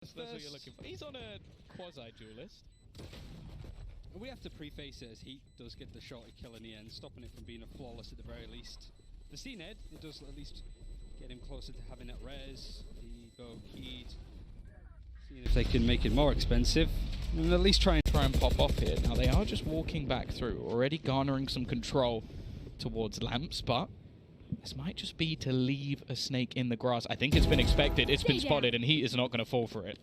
That's what you're looking for. He's on a quasi-duelist. We have to preface it as he does get the shorty kill in the end, stopping it from being a flawless at the very least. The cned, it does at least get him closer to having that res. The go keyed. Seeing if they can make it more expensive, and at least try and Pop off here. Now they are just walking back through, already garnering some control towards lamps, but this might just be to leave a snake in the grass. I think it's been expected, it's been spotted, and he is not going to fall for it.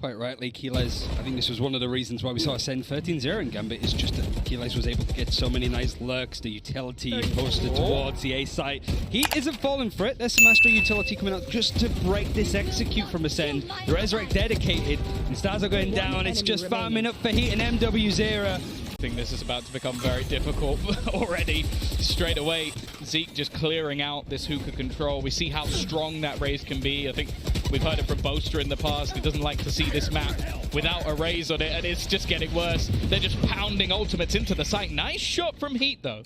Quite rightly, kyedae, I think this was one of the reasons why we saw Acend 13-0 in Gambit, is just that kyedae was able to get so many nice lurks, the utility posted towards the A site. He isn't falling for it. There's some Master utility coming out just to break this execute from Acend. The Resurrect dedicated, and stars are going down. It's just farming up for Heat and MW0. I think this is about to become very difficult already. Straight away, Zeke just clearing out this hookah control. We see how strong that raise can be. I think we've heard it from Boaster in the past. He doesn't like to see this map without a raise on it, and it's just getting worse. They're just pounding ultimates into the site. Nice shot from Heat, though.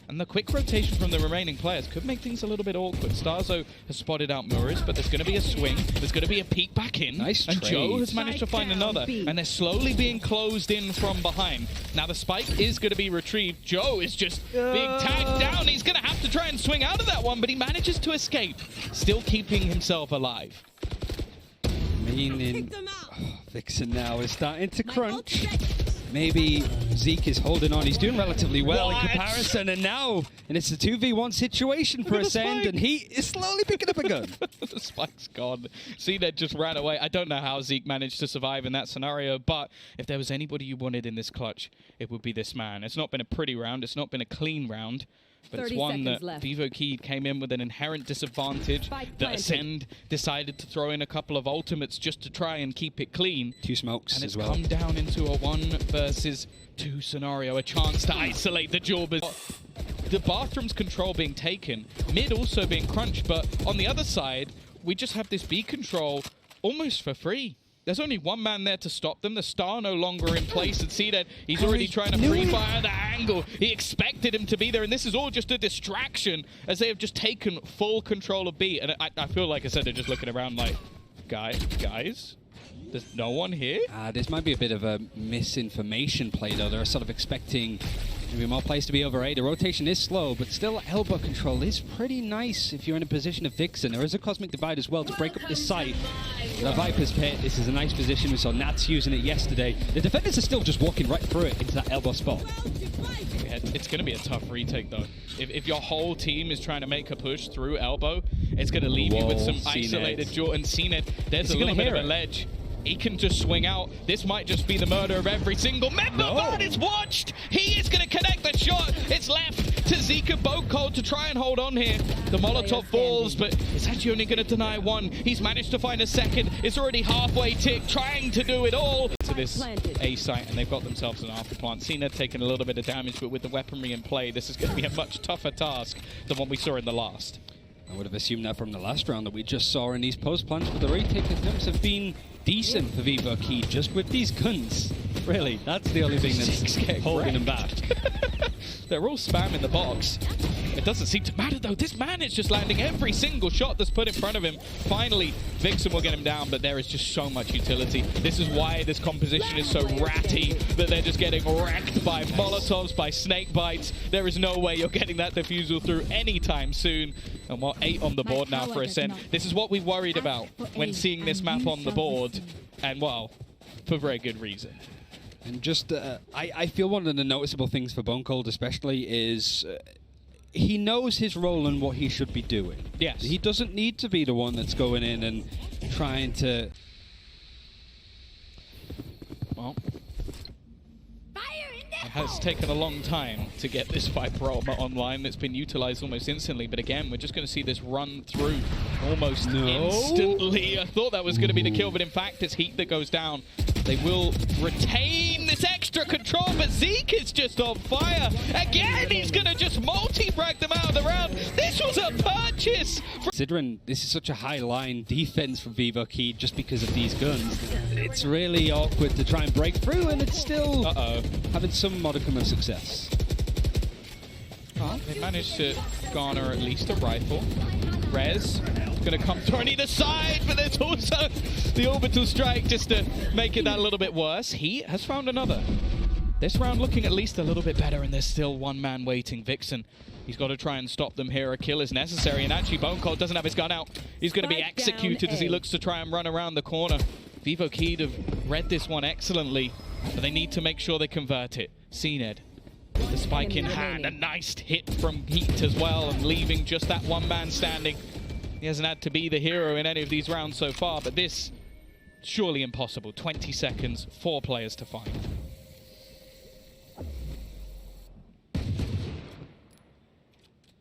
And the quick rotation from the remaining players could make things a little bit awkward. Starzo has spotted out Muris, but there's going to be a swing. There's going to be a peek back in. Nice and trade. Joe has managed to find another. And they're slowly being closed in from behind. Now the spike is going to be retrieved. Joe is just being tagged down. He's going to have to try and swing out of that one, but he manages to escape, still keeping himself alive. Meaning, Vixen now is starting to crunch. Maybe Zeke is holding on. He's doing relatively well in comparison, and now, and it's a 2v1 situation for Acend, and he is slowly picking up a gun. The spike's gone. cned just ran away. I don't know how Zeke managed to survive in that scenario, but if there was anybody you wanted in this clutch, it would be this man. It's not been a pretty round. It's not been a clean round. But it's one that Vivo Keyed came in with an inherent disadvantage, that Acend decided to throw in a couple of ultimates just to try and keep it clean. 2 smokes and as it's well. come down into a 1 versus 2 scenario, a chance to isolate the Jorbers. The bathroom's control being taken, mid also being crunched, but on the other side, we just have this B control almost for free. There's only one man there to stop them. The star no longer in place. And see that he's already trying to pre-fire the angle. He expected him to be there, and this is all just a distraction as they have just taken full control of B. And I feel like I said they're just looking around like, guys, there's no one here? This might be a bit of a misinformation play, though. They're sort of expecting maybe more plays to be over A. The rotation is slow, but still elbow control is pretty nice if you're in a position of Vixen. There is a Cosmic Divide as well to break up this site. The Viper's Pit, this is a nice position. We saw Nats using it yesterday. The defenders are still just walking right through it into that elbow spot. Yeah, it's going to be a tough retake, though. If your whole team is trying to make a push through elbow, it's going to leave you with some isolated jaw. And cned, there's a little bit of a ledge. He can just swing out. This might just be the murder of every single member. But it's watched. He is going to connect the shot. It's left to Zeke and Bocold to try and hold on here. The Molotov falls, but it's actually only going to deny 1. He's managed to find a second. It's already halfway tick, trying to do it all to this A site, and they've got themselves an after plant. cned taking a little bit of damage, but with the weaponry in play, this is going to be a much tougher task than what we saw in the last. I would have assumed that from the last round that we just saw in these post plants, but the retake attempts have been decent for Vivo Key just with these guns. Really, that's the only thing that's holding them back. They're all spamming the box. It doesn't seem to matter, though. This man is just landing every single shot that's put in front of him. Finally, Vixen will get him down, but there is just so much utility. This is why this composition is so ratty, that they're just getting wrecked by Molotovs, by snake bites. There is no way you're getting that defusal through anytime soon. And we're 8 on the board now for Acend. This is what we worried about when seeing this map on the board. And, well, for very good reason. And just, I feel one of the noticeable things for Bone Cold especially is he knows his role and what he should be doing. Yes. He doesn't need to be the one that's going in and trying to... Well, it has taken a long time to get this Viper armor online. It's been utilized almost instantly, but again, we're just going to see this run through almost instantly. I thought that was going to be the kill, but in fact, it's Heat that goes down. They will retain this extra control, but Zeke is just on fire. Again, he's going to just multi-frag them out of the round. This was a purchase. Considering this is such a high-line defense from Vivo Key just because of these guns, it's really awkward to try and break through, and it's still having some modicum of success. They managed to garner at least a rifle. Rez Gonna come through on either side, but there's also the orbital strike just to make it that little bit worse. He has found another. This round looking at least a little bit better, and there's still one man waiting. Vixen, he's got to try and stop them here. A kill is necessary, and actually Bone Cold doesn't have his gun out. He's going to be executed as he looks to try and run around the corner. Vivo kyedae have read this one excellently, but they need to make sure they convert it. cned, the spike in hand, a nice hit from Heat as well, and leaving just that one man standing. He hasn't had to be the hero in any of these rounds so far, but this, surely impossible. 20 seconds, 4 players to find.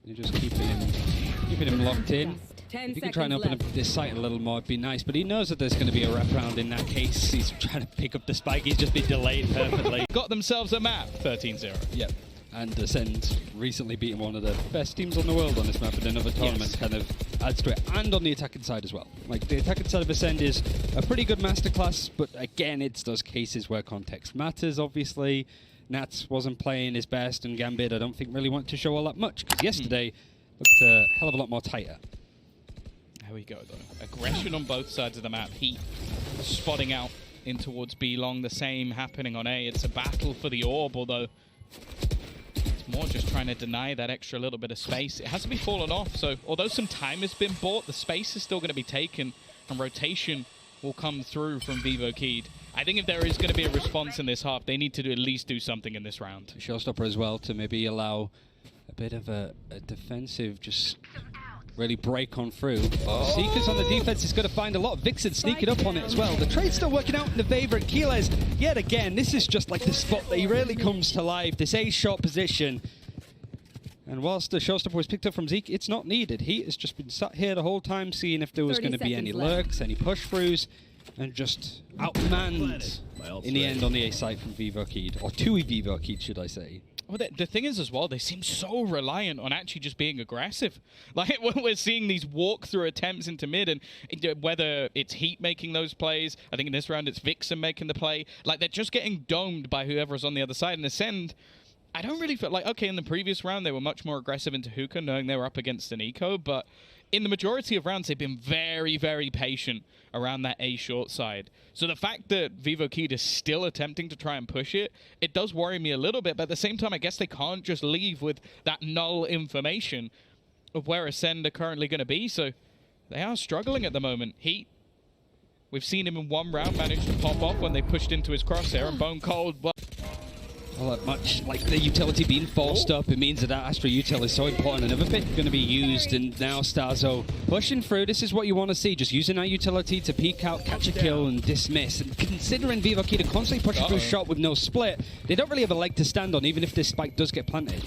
You're just keeping him locked in. If you can try and open up this site a little more, it'd be nice, but he knows that there's going to be a wraparound in that case. He's trying to pick up the spike, he's just been delayed perfectly. Got themselves a map, 13-0. Yep. And Acend recently beating one of the best teams on the world on this map in another tournament kind of adds to it. And on the attacking side as well. Like, the attacking side of Acend is a pretty good masterclass, but again, it's those cases where context matters, obviously. Nats wasn't playing his best, and Gambit, I don't think, really wanted to show all that much, because yesterday looked a hell of a lot more tighter. There we go, though. Aggression on both sides of the map. Heat spotting out in towards B long. The same happening on A. It's a battle for the orb, although it's more just trying to deny that extra little bit of space. It has to be fallen off, so although some time has been bought, the space is still going to be taken, and rotation will come through from Vivo kyedae. I think if there is going to be a response in this half, they need to at least do something in this round. Showstopper as well to maybe allow a bit of a defensive, just really break on through. Seekers on the defense is going to find a lot. Vixen sneaking up on it as well. The trade's still working out in the favor of kyedae. Yet again, this is just like the spot that he really comes to life. This A-shot position. And whilst the showstopper was picked up from Zeke, it's not needed. He has just been sat here the whole time seeing if there was going to be any lurks, any push-throughs, and just outmanned in the end on the A side from Vivo kyedae. Or to Vivo kyedae, should I say. Well, the thing is as well, they seem so reliant on actually just being aggressive. Like, when we're seeing these walk-through attempts into mid, and whether it's Heat making those plays, I think in this round it's Vixen making the play, like, they're just getting domed by whoever's on the other side. And Acend, I don't really feel like, okay, in the previous round they were much more aggressive into hookah, knowing they were up against an eco, but in the majority of rounds they've been very, very patient around that A short side. So the fact that Vivo kyedae is still attempting to try and push it, it does worry me a little bit, but at the same time I guess they can't just leave with that null information of where Acend are currently going to be, so they are struggling at the moment. Heat, we've seen him in one round manage to pop off when they pushed into his crosshair, and Bone Cold, well, much like the utility being forced up, it means that Astra util is so important. Another bit going to be used, and now Starzo pushing through. This is what you want to see, just using that utility to peek out, catch a kill, and dismiss. And considering Vivo kyedae constantly pushing through shot with no split, they don't really have a leg to stand on, even if this spike does get planted.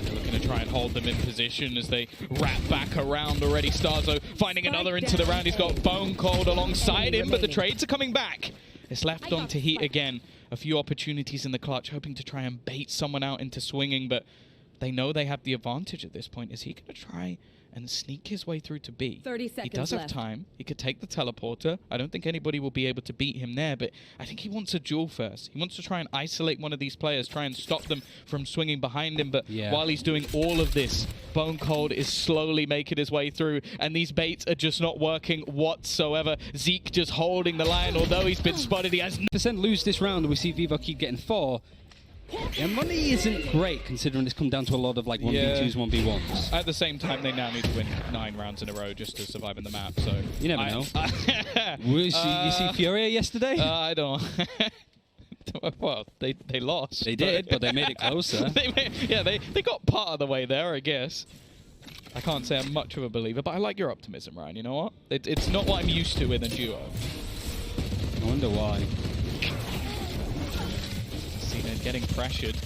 They're looking to try and hold them in position as they wrap back around already. Starzo finding another into the round. He's got Bone Cold alongside him, but the trades are coming back. It's left on to Heat again. A few opportunities in the clutch, hoping to try and bait someone out into swinging, but they know they have the advantage at this point. Is he going to try and sneak his way through to B? 30 seconds He does have time. He could take the teleporter. I don't think anybody will be able to beat him there, but I think he wants a duel first. He wants to try and isolate one of these players, try and stop them from swinging behind him, but while he's doing all of this, Bone Cold is slowly making his way through, and these baits are just not working whatsoever. Zeke just holding the line, although he's been spotted. He has % lose this round, we see Vivo kyedae getting 4. Yeah, money isn't great considering it's come down to a lot of like 1v2s, 1v1s. At the same time, they now need to win 9 rounds in a row just to survive in the map. So you never know. You see Furia yesterday? I don't. Well, they lost. They did, but they made it closer. they got part of the way there, I guess. I can't say I'm much of a believer, but I like your optimism, Ryan. You know what? It's not what I'm used to in a duo. I wonder why. Getting pressured.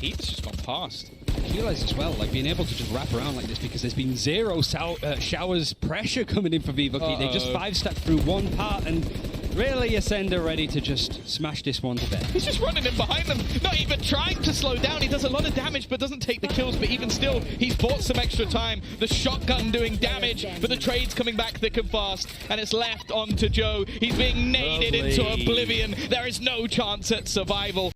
Heat's just gone past. kyedae as well, like being able to just wrap around like this because there's been zero showers pressure coming in for Vivo kyedae. They just 5-stepped through one part and really Acend are ready to just smash this one to bed. He's just running in behind them, not even trying to slow down. He does a lot of damage but doesn't take the kills, but even still, he's bought some extra time. The shotgun doing damage, but the trade's coming back thick and fast, and it's left on to Joe. He's being naded into oblivion. There is no chance at survival.